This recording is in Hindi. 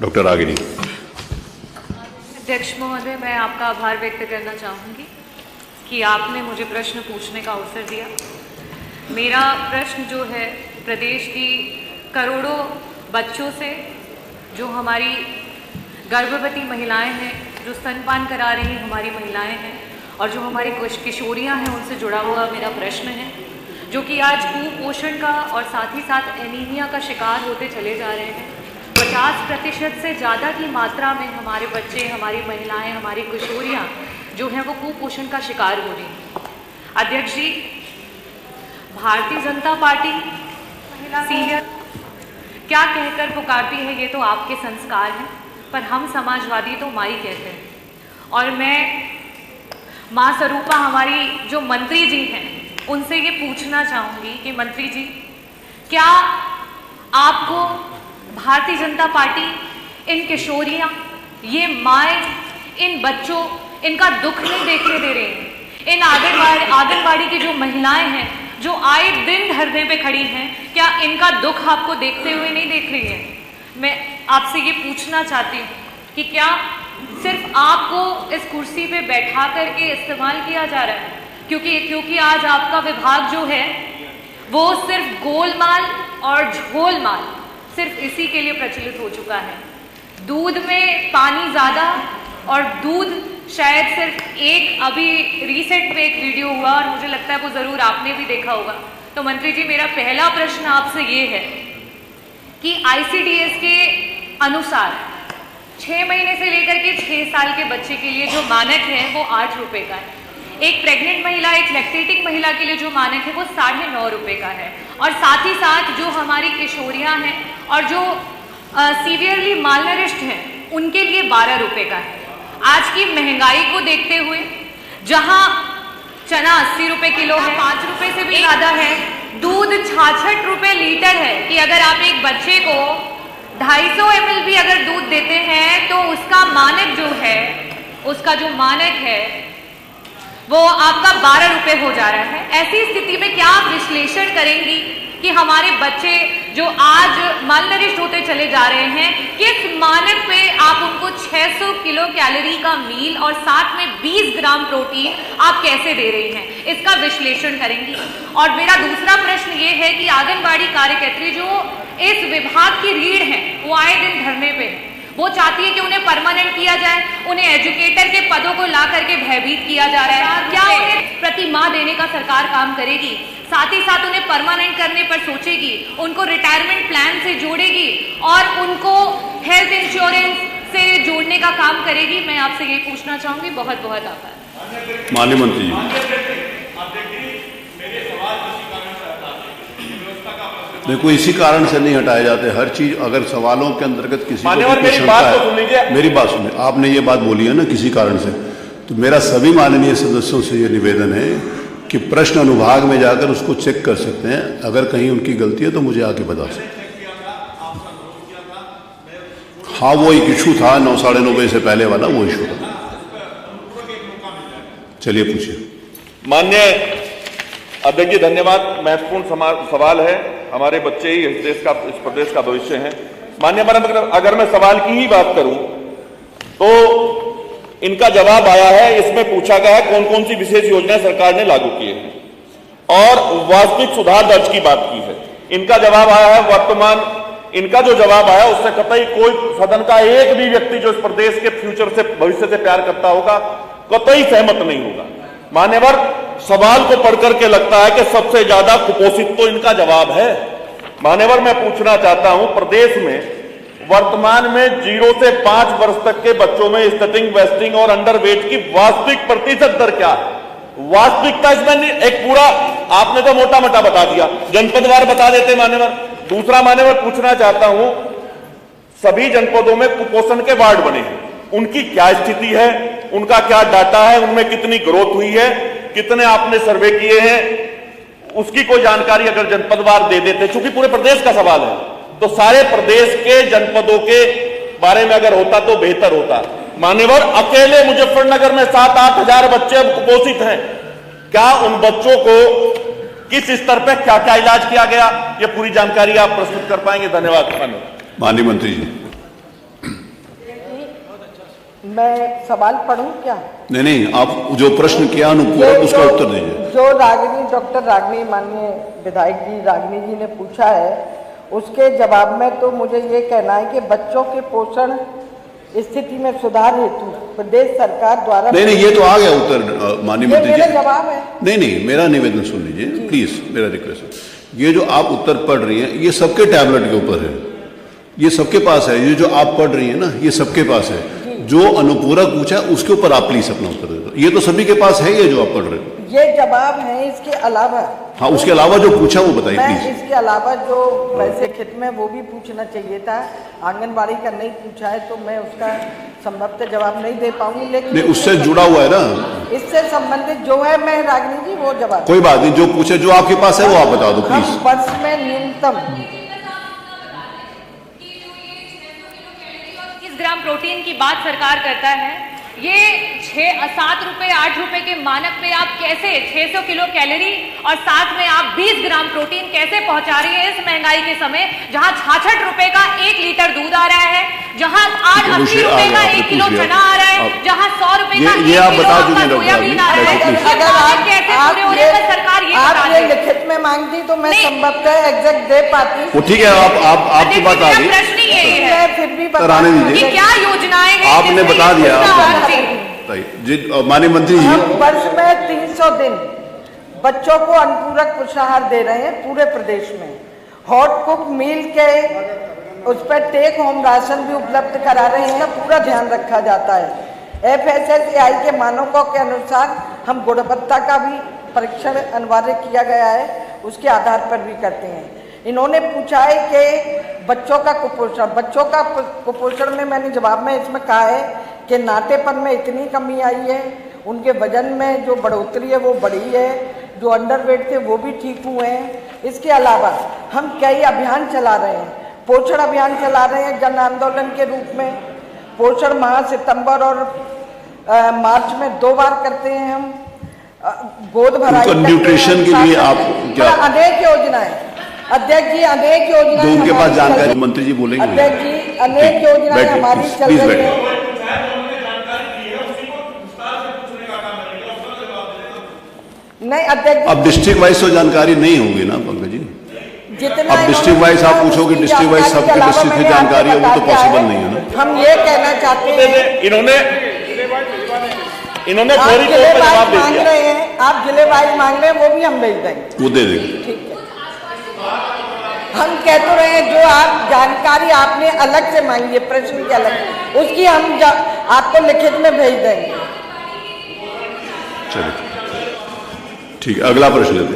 डॉक्टर रागिनी। अध्यक्ष महोदय, मैं आपका आभार व्यक्त करना चाहूँगी कि आपने मुझे प्रश्न पूछने का अवसर दिया। मेरा प्रश्न जो है प्रदेश की करोड़ों बच्चों से, जो हमारी गर्भवती महिलाएं हैं, जो स्तनपान करा रही हमारी महिलाएं हैं और जो हमारी किशोरियां हैं, उनसे जुड़ा हुआ मेरा प्रश्न है, जो कि आज कुपोषण का और साथ ही साथ एनीमिया का शिकार होते चले जा रहे हैं। 50% से ज़्यादा की मात्रा में हमारे बच्चे, हमारी महिलाएं, हमारी किशोरियां जो हैं वो कुपोषण का शिकार हो रही हैं। अध्यक्ष जी, भारतीय जनता पार्टी महिला सीनियर क्या कहकर पुकारती है ये तो आपके संस्कार हैं, पर हम समाजवादी तो माई कहते हैं। और मैं माँ स्वरूपा हमारी जो मंत्री जी हैं उनसे ये पूछना चाहूँगी कि मंत्री जी, क्या आपको भारतीय जनता पार्टी इन किशोरियाँ, ये माएँ, इन बच्चों, इनका दुख नहीं देखने दे रहे हैं? इन आंगनबाड़ी की जो महिलाएं हैं जो आए दिन धरने पे खड़ी हैं, क्या इनका दुख आपको देखते हुए नहीं देख रही हैं? मैं आपसे ये पूछना चाहती हूँ कि क्या सिर्फ आपको इस कुर्सी पे बैठा करके इस्तेमाल किया जा रहा है? क्योंकि आज आपका विभाग जो है वो सिर्फ गोलमाल और झोलमाल सिर्फ इसी के लिए प्रचलित हो चुका है। दूध में पानी ज़्यादा और दूध शायद सिर्फ एक, अभी रिसेंट में एक वीडियो हुआ और मुझे लगता है वो ज़रूर आपने भी देखा होगा। तो मंत्री जी, मेरा पहला प्रश्न आपसे ये है कि ICDS के अनुसार 6 महीने से लेकर के 6 साल के बच्चे के लिए जो मानक है वो 8 रुपये का है। एक प्रेग्नेंट महिला, एक लैक्टेटिंग महिला के लिए जो मानक है वो 9.5 रुपये का है। और साथ ही साथ जो हमारी किशोरियाँ हैं और जो सीवियरली मालनरिश्ड हैं उनके लिए 12 रुपये का है। आज की महंगाई को देखते हुए जहां चना 80 रुपये किलो है, 5 रुपये से भी ज़्यादा है, दूध 66 रुपये लीटर है कि अगर आप एक बच्चे को 250 ml भी अगर दूध देते हैं तो उसका मानक जो है, उसका जो मानक है वो आपका 12 रुपये हो जा रहा है। ऐसी स्थिति में क्या आप विश्लेषण करेंगी कि हमारे बच्चे जो आज मालनरिश्ड होते चले जा रहे हैं, किस मानक पे आप उनको 600 किलो कैलोरी का मील और साथ में 20 ग्राम प्रोटीन आप कैसे दे रही हैं? इसका विश्लेषण करेंगी। और मेरा दूसरा प्रश्न ये है कि आंगनबाड़ी कार्यकर्त्री जो इस विभाग की रीढ़ हैं वो आए दिन धरने पे हैं। वो चाहती है कि उन्हें परमानेंट किया जाए, उन्हें एजुकेटर के पदों को ला करके भयभीत किया जा रहा है। क्या उन्हें प्रति माह देने का सरकार काम करेगी? साथ ही साथ उन्हें परमानेंट करने पर सोचेगी, उनको रिटायरमेंट प्लान से जोड़ेगी और उनको हेल्थ इंश्योरेंस से जोड़ने का काम करेगी? मैं आपसे ये पूछना चाहूंगी। बहुत बहुत आभार। माननीय मंत्री जी। देखो, इसी कारण से नहीं हटाए जाते। हर चीज अगर सवालों के अंतर्गत किसी को मेरी बात सुनिए। आपने ये बात बोली है ना किसी कारण से, तो मेरा सभी माननीय सदस्यों से ये निवेदन है कि प्रश्न अनुभाग में जाकर उसको चेक कर सकते हैं। अगर कहीं उनकी गलती है तो मुझे आके बता सकते। हाँ, वो एक इशू था 9, 9:30 बजे से पहले वाला, वो इशू था। चलिए पूछिए। माननीय अध्यक्ष जी, धन्यवाद। महत्वपूर्ण सवाल है। हमारे बच्चे ही इस प्रदेश का भविष्य हैं। माननीय, अगर मैं सवाल की ही बात करूं तो इनका जवाब आया है, इसमें पूछा गया है कौन कौन सी विशेष योजनाएं सरकार ने लागू की है और वास्तविक सुधार दर्ज की बात की है। इनका जवाब आया है वर्तमान, इनका जो जवाब आया उससे कतई कोई सदन का एक भी व्यक्ति जो इस प्रदेश के फ्यूचर से, भविष्य से प्यार करता होगा, कतई सहमत नहीं होगा। मान्यवर, सवाल को पढ़कर के लगता है कि सबसे ज्यादा कुपोषित तो इनका जवाब है। मान्यवर, मैं पूछना चाहता हूं, प्रदेश में वर्तमान में 0 से 5 वर्ष तक के बच्चों में स्टटिंग, वेस्टिंग और अंडरवेट की वास्तविक प्रतिशत दर क्या है? वास्तविकता इसमें एक पूरा आपने तो मोटा मोटा बता दिया, जनपदवार बता देते मान्यवर। दूसरा मान्यवर, पूछना चाहता हूं, सभी जनपदों में कुपोषण के वार्ड बने हैं, उनकी क्या स्थिति है, उनका क्या डाटा है, उनमें कितनी ग्रोथ हुई है, कितने आपने सर्वे किए हैं, उसकी कोई जानकारी अगर जनपदवार दे देते, चूंकि पूरे प्रदेश का सवाल है तो सारे प्रदेश के जनपदों के बारे में अगर होता तो बेहतर होता। मान्यवर, अकेले मुजफ्फरनगर में 7-8 हजार बच्चे अब कुपोषित हैं। क्या उन बच्चों को किस स्तर पर क्या क्या इलाज किया गया, ये पूरी जानकारी आप प्रस्तुत कर पाएंगे? धन्यवाद। माननीय मंत्री जी। मैं सवाल पढ़ूं क्या? नहीं नहीं, आप जो प्रश्न किया अनुपूरक उसका उत्तर दीजिए। जो रागिनी, डॉक्टर रागिनी, माननीय विधायक जी रागिनी जी ने पूछा है, उसके जवाब में तो मुझे ये कहना है कि बच्चों के पोषण स्थिति में सुधार हेतु प्रदेश सरकार द्वारा नहीं नहीं, ये तो आ गया उत्तर माननीय ये मंत्री मेरा जी। जवाब है। नहीं नहीं, मेरा निवेदन सुन लीजिए प्लीज, मेरा रिक्वेस्ट है। ये जो आप उत्तर पढ़ रही हैं ये सबके टैबलेट के ऊपर है, ये सबके पास है। ये जो आप पढ़ रही हैं ना ये सबके पास है। जो अनुपूरक पूछा उसके ऊपर आप प्लीज अपना उत्तर दे दो। ये तो सभी के पास है ये जो आप पढ़ रहे हो। ये जवाब है, इसके अलावा हाँ, उसके अलावा जो पूछा वो बताइए मैं प्लीज। इसके अलावा जो वैसे खित में वो भी पूछना चाहिए था, आंगनबाड़ी का नहीं पूछा है तो मैं उसका संभवतः जवाब नहीं दे पाऊंगी, लेकिन नहीं, उससे जुड़ा हुआ है ना, इससे संबंधित जो है मैं रागिनी जी वो जवाब कोई बात नहीं। जो पूछे, जो आपके पास है वो आप बता दो हम प्लीज। वर्ष में न्यूनतम 21 ग्राम प्रोटीन की बात सरकार करता है। ये 7 रुपए 8 रुपए के मानक पे आप कैसे 600 किलो कैलोरी और साथ में आप 20 ग्राम प्रोटीन कैसे पहुंचा रही है इस महंगाई के समय, जहां 66 रुपए का 1 लीटर दूध आ रहा है, जहां 80 रुपए का 1 किलो चना आ रहा है, जहां 100 रुपए का 1 ये आप किलो बता आपका चुके हैं सोयाबीन आ रहा है। डॉक्टर अगर ये कैसे पूरे हो रहे हैं सरकार ये बता आप ये दे। लिखित में मांगती तो मैं नहीं। संभवतः एग्जैक्ट दे पाती। वो ठीक है, आपकी देखिए, बात आ मेरा गई। प्रश्न ही यही है मैं फिर भी सर, आने बता दीजिए। कि क्या योजनाएं हैं आपने जिसमें बता ये दिया, पूछना आप है? बताइए जी। माननीय मंत्री जी, हम वर्ष में 300 दिन बच्चों को अनुपूरक पोषाहार दे रहे हैं पूरे प्रदेश में। हॉट कुक मील के उस पर टेक होम राशन भी उपलब्ध करा रहे हैं, इसका पूरा ध्यान रखा जाता है। FSSAI के मानकों के अनुसार हम गुणवत्ता का भी परीक्षण अनिवार्य किया गया है, उसके आधार पर भी करते हैं। इन्होंने पूछा है कि बच्चों का कुपोषण में मैंने जवाब में इसमें कहा है कि नाटेपन में इतनी कमी आई है, उनके वजन में जो बढ़ोतरी है वो बढ़ी है, जो अंडरवेट थे वो भी ठीक हुए हैं। इसके अलावा हम कई अभियान चला रहे हैं, पोषण अभियान चला रहे हैं जन आंदोलन के रूप में। पोषण माह सितंबर और मार्च में 2 बार करते हैं हम। गोद भराई उनका न्यूट्रिशन के लिए आप क्या, अनेक योजनाएं अध्यक्ष जी, अनेक योजनाएं जो उनके पास हमारी चल जानकारी रही- मंत्री जी बोलेंगे। अध्यक्ष जी, अनेक योजनाएं बैठिए, हमारी चल प्लीज रही बैठिए। है। नहीं अध्यक्ष जी, अब डिस्ट्रिक्ट वाइज तो जानकारी नहीं होगी ना पंकज जी। जितना अब डिस्ट्रिक्ट वाइज आप पूछोगे, डिस्ट्रिक्ट वाइज सबके डिस्ट्रिक्ट की जानकारी है, वो तो पॉसिबल नहीं है ना। हम ये कहना चाहते हैं, इन्होंने आप थोड़ी जिले देर में जवाब वाइज दे मांग दिया। रहे हैं, आप जिले वाइज मांग रहे हैं, वो भी हम भेज देंगे। वो दे देंगे। ठीक है, हम कह तो रहे हैं जो आप जानकारी आपने अलग से मांगी है प्रश्न की अलग, उसकी हम आपको लिखित में भेज देंगे। चलिए ठीक है, अगला प्रश्न लेते हैं।